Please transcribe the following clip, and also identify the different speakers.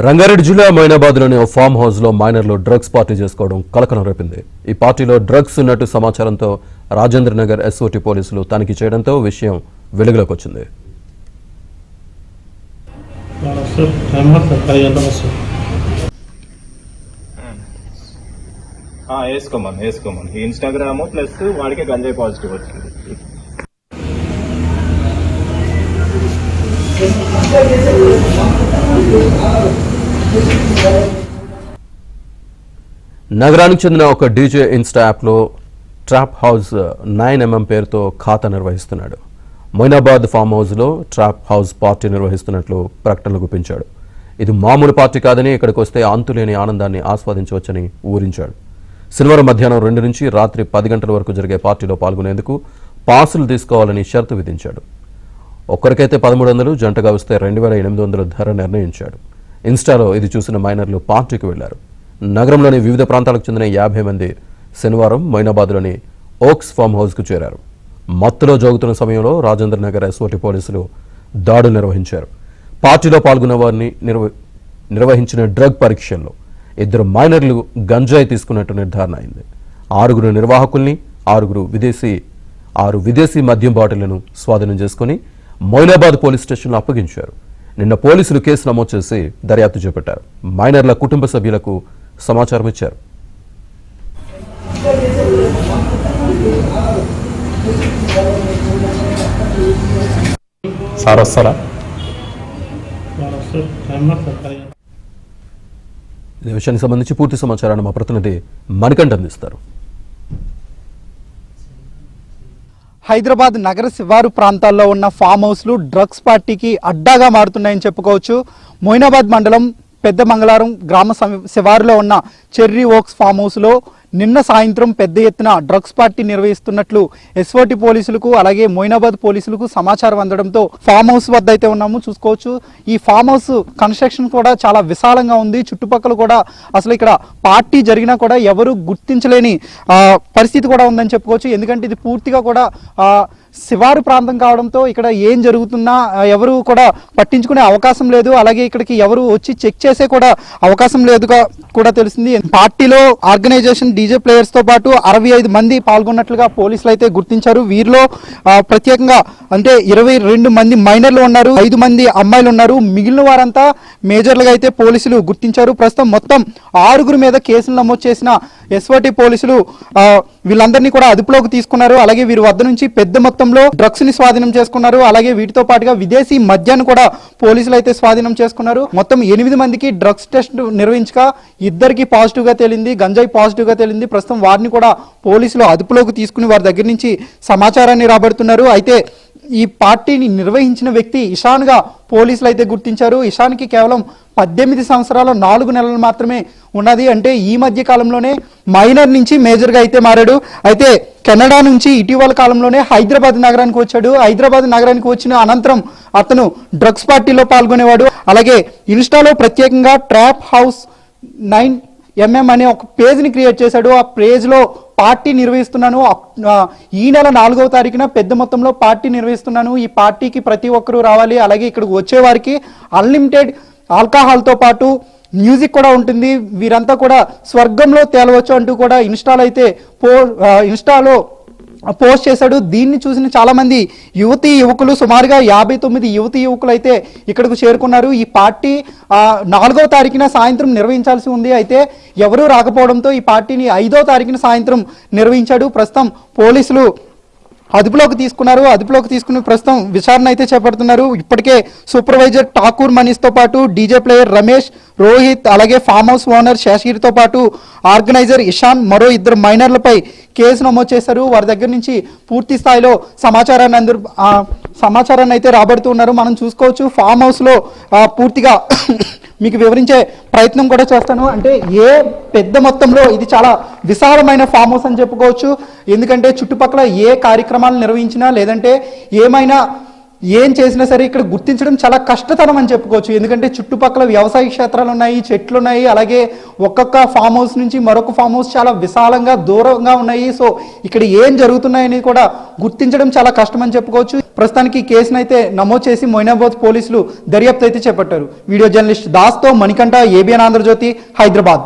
Speaker 1: రంగారెడ్డి జిల్లా మైనాబాద్లోని ఓ ఫామ్ హౌస్లో మైనర్లు డ్రగ్స్ పార్టీ చేసుకోవడం కలకలం రేపింది. ఈ పార్టీలో డ్రగ్స్ ఉన్నట్టు సమాచారంతో రాజేంద్ర నగర్ ఎస్ఓటీ పోలీసులు తనిఖీ చేయడంతో విషయం వెలుగులోకి వచ్చింది.
Speaker 2: వేసుకోమని ఇన్స్టాగ్రామ్ ప్లస్ వాడికి గంజాయి పాజిటివ్ వచ్చింది.
Speaker 1: నగరానికి చెందిన ఒక డీజే ఇన్స్టా యాప్లో ట్రాప్ హౌస్ 9mm పేరుతో ఖాతా నిర్వహిస్తున్నాడు. మొయినాబాద్ ఫామ్ హౌస్లో ట్రాప్ హౌస్ పార్టీ నిర్వహిస్తున్నట్లు ప్రకటనలు గుప్పించాడు. ఇది మామూలు పార్టీ కాదని, ఇక్కడికి వస్తే అంతులేని ఆనందాన్ని ఆస్వాదించవచ్చని ఊరించాడు. శనివారం మధ్యాహ్నం 2 నుంచి రాత్రి 10 గంటల వరకు జరిగే పార్టీలో పాల్గొనేందుకు పాసులు తీసుకోవాలని షరతు విధించాడు. ఒక్కరికైతే 1300, జంటగా వస్తే 2800 ధర నిర్ణయించాడు. ఇన్స్టాలో ఇది చూసిన మైనర్లు పార్టీకి వెళ్లారు. నగరంలోని వివిధ ప్రాంతాలకు చెందిన 50 మంది శనివారం మొయినాబాద్లోని ఓక్స్ ఫామ్ హౌస్కు చేరారు. మత్తులో జోగుతున్న సమయంలో రాజేంద్ర నగర్ ఎస్ఓటీ పోలీసులు దాడులు నిర్వహించారు. పార్టీలో పాల్గొన్న వారిని నిర్వహించిన డ్రగ్ పరీక్షల్లో 2 మైనర్లు గంజాయి తీసుకున్నట్టు నిర్ధారణ అయింది. 6 నిర్వాహకుల్ని 6 విదేశీ మద్యం బాటిళ్లను స్వాధీనం చేసుకుని మొయినాబాద్ పోలీస్ స్టేషన్లో అప్పగించారు. నిన్న పోలీసులు కేసు నమోదు చేసి దర్యాప్తు చేపట్టారు. మైనర్ల కుటుంబ సభ్యులకు సమాచారం ఇచ్చారు. ఈ విషయానికి సంబంధించి పూర్తి సమాచారాన్ని మా ప్రతినిధి మణికంఠ అందిస్తారు.
Speaker 3: హైదరాబాద్ నగర శివారు ప్రాంతాల్లో ఉన్న ఫామ్ హౌస్లు డ్రగ్స్ పార్టీకి అడ్డాగా మారుతున్నాయని చెప్పుకోవచ్చు. మొయినాబాద్ మండలం పెద్ద మంగళారం గ్రామ శివారులో ఉన్న చెర్రీ ఓక్స్ ఫామ్ హౌస్లో నిన్న సాయంత్రం పెద్ద ఎత్తున డ్రగ్స్ పార్టీ నిర్వహిస్తున్నట్లు ఎస్ఓటీ పోలీసులకు అలాగే మొయినాబాద్ పోలీసులకు సమాచారం అందడంతో ఫామ్ హౌస్ వద్ద అయితే ఉన్నాము. చూసుకోవచ్చు, ఈ ఫామ్ హౌస్ కన్స్ట్రక్షన్ కూడా చాలా విశాలంగా ఉంది. చుట్టుపక్కల కూడా అసలు ఇక్కడ పార్టీ జరిగినా కూడా ఎవరు గుర్తించలేని పరిస్థితి కూడా ఉందని చెప్పుకోవచ్చు. ఎందుకంటే ఇది పూర్తిగా కూడా శివారు ప్రాంతం కావడంతో ఇక్కడ ఏం జరుగుతున్నా ఎవరు కూడా పట్టించుకునే అవకాశం లేదు. అలాగే ఇక్కడికి ఎవరు వచ్చి చెక్ చేసే కూడా అవకాశం లేదుగా కూడా తెలిసింది. పార్టీలో ఆర్గనైజేషన్ డీజే ప్లేయర్స్ తో పాటు 65 మంది పాల్గొన్నట్లుగా పోలీసులు అయితే గుర్తించారు. వీరిలో ప్రత్యేకంగా అంటే 22 మంది మైనర్లు ఉన్నారు, 5 మంది అమ్మాయిలు ఉన్నారు. మిగిలిన వారంతా మేజర్లుగా అయితే పోలీసులు గుర్తించారు. ప్రస్తుతం మొత్తం 6 మీద కేసులు నమోదు చేసిన ఎస్ఓటీ పోలీసులు వీళ్ళందరినీ కూడా అదుపులోకి తీసుకున్నారు. అలాగే వీరి వద్ద నుంచి పెద్ద మొత్తంలో డ్రగ్స్ ని స్వాధీనం చేసుకున్నారు. అలాగే వీటితో పాటుగా విదేశీ మద్యాన్ని కూడా పోలీసులు అయితే స్వాధీనం చేసుకున్నారు. మొత్తం 8 మందికి డ్రగ్స్ టెస్ట్ నిర్వహించగా 2కి పాజిటివ్ గా తేలింది, గంజాయి పాజిటివ్ గా తేలింది. ప్రస్తుతం వారిని కూడా పోలీసులు అదుపులోకి తీసుకుని వారి దగ్గర నుంచి సమాచారాన్ని రాబడుతున్నారు. అయితే ఈ పార్టీని నిర్వహించిన వ్యక్తి ఇషాన్ గా పోలీసులు అయితే గుర్తించారు. ఇషాన్కి కేవలం 18 సంవత్సరాల 4 నెలలు మాత్రమే ఉన్నది. అంటే ఈ మధ్య కాలంలోనే మైనర్ నుంచి మేజర్గా అయితే మారాడు. అయితే కెనడా నుంచి ఇటీవల కాలంలోనే హైదరాబాద్ నగరానికి వచ్చాడు. హైదరాబాద్ నగరానికి వచ్చిన అనంతరం అతను డ్రగ్స్ పార్టీలో పాల్గొనేవాడు. అలాగే ఇన్స్టాలో ప్రత్యేకంగా ట్రాప్ హౌస్ 9mm అనే ఒక పేజ్ని క్రియేట్ చేశాడు. ఆ పేజ్లో పార్టీ నిర్వహిస్తున్నాను, ఈ నెల 4వ తారీఖున పెద్ద మొత్తంలో పార్టీ నిర్వహిస్తున్నాను, ఈ పార్టీకి ప్రతి ఒక్కరూ రావాలి, అలాగే ఇక్కడికి వచ్చేవారికి అన్లిమిటెడ్ ఆల్కహాల్తో పాటు మ్యూజిక్ కూడా ఉంటుంది, వీరంతా కూడా స్వర్గంలో తేలవచ్చు అంటూ కూడా ఇన్స్టాలో పోస్ట్ చేశాడు. దీన్ని చూసిన చాలా మంది యువకులు సుమారుగా 59 యువకులు అయితే ఇక్కడకు చేరుకున్నారు. ఈ పార్టీ 4వ తారీఖున సాయంత్రం నిర్వహించాల్సి ఉంది. అయితే ఎవరూ రాకపోవడంతో ఈ పార్టీని 5వ తారీఖున సాయంత్రం నిర్వహించాడు. ప్రస్తుతం పోలీసులు అదుపులోకి తీసుకుని ప్రస్తుతం విచారణ అయితే చేపడుతున్నారు. ఇప్పటికే సూపర్వైజర్ ఠాకూర్ మనీష్తో పాటు డీజే ప్లేయర్ రమేష్, రోహిత్, అలాగే ఫామ్ హౌస్ ఓనర్ శశీర్తో పాటు ఆర్గనైజర్ ఇషాన్, మరో 2 మైనర్లపై కేసు నమోదు చేశారు. వారి దగ్గర నుంచి పూర్తి స్థాయిలో సమాచారాన్ని అయితే రాబడుతున్నారు. మనం చూసుకోవచ్చు, ఫామ్ హౌస్లో పూర్తిగా మీకు వివరించే ప్రయత్నం కూడా చేస్తాను. అంటే పెద్ద మొత్తంలో ఇది చాలా విశాలమైన ఫామ్ హౌస్ అని చెప్పుకోవచ్చు. ఎందుకంటే చుట్టుపక్కల ఏ కార్యక్రమాలు నిర్వహించినా లేదంటే ఏం చేసినా సరే ఇక్కడ గుర్తించడం చాలా కష్టతరం అని చెప్పుకోవచ్చు. ఎందుకంటే చుట్టుపక్కల వ్యవసాయ క్షేత్రాలు ఉన్నాయి, చెట్లు ఉన్నాయి, అలాగే ఒక్కొక్క ఫామ్ హౌస్ నుంచి మరొక ఫామ్ హౌస్ చాలా విశాలంగా దూరంగా ఉన్నాయి. సో ఇక్కడ ఏం జరుగుతున్నాయని కూడా గుర్తించడం చాలా కష్టం అని చెప్పుకోవచ్చు. ప్రస్తుతానికి ఈ కేసునైతే నమోదు చేసి మొయినాబాద్ పోలీసులు దర్యాప్తు అయితే చేపట్టారు. వీడియో జర్నలిస్ట్ దాస్తో మణికంఠ, ఏబిఎన్ ఆంధ్రజ్యోతి, హైదరాబాద్.